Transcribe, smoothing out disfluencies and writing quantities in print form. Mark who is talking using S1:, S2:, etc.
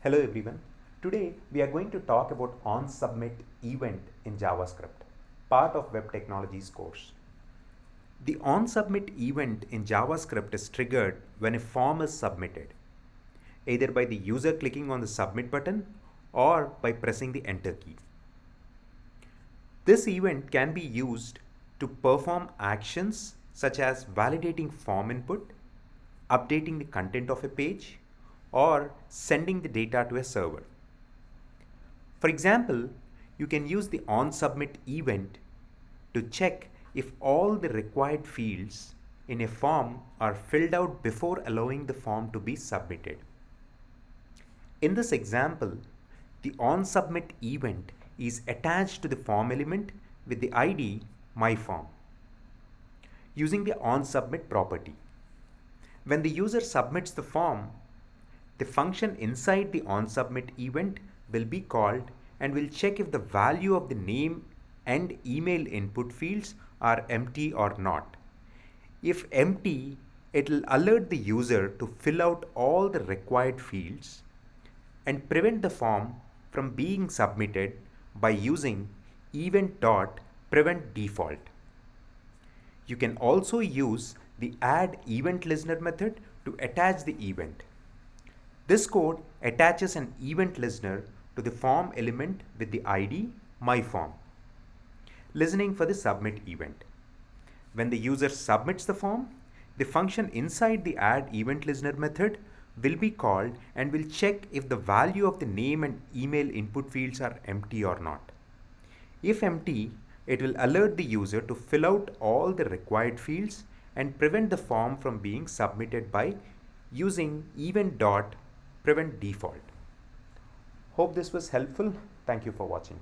S1: Hello everyone. Today we are going to talk about onsubmit event in JavaScript, part of web technologies course. The onsubmit event in JavaScript is triggered when a form is submitted, either by the user clicking on the submit button or by pressing the enter key. This event can be used to perform actions such as validating form input, updating the content of a page, or sending the data to a server. For example, you can use the onSubmit event to check if all the required fields in a form are filled out before allowing the form to be submitted. In this example, the onSubmit event is attached to the form element with the ID myForm using the onSubmit property. When the user submits the form, the function inside the onSubmit event will be called and will check if the value of the name and email input fields are empty or not. If empty, it will alert the user to fill out all the required fields and prevent the form from being submitted by using event.preventDefault. You can also use the add event listener method to attach the event. This code attaches an event listener to the form element with the ID myForm, listening for the submit event. When the user submits the form, the function inside the add event listener method will be called and will check if the value of the name and email input fields are empty or not. If empty, it will alert the user to fill out all the required fields and prevent the form from being submitted by using event.preventDefault. Hope this was helpful. Thank you for watching.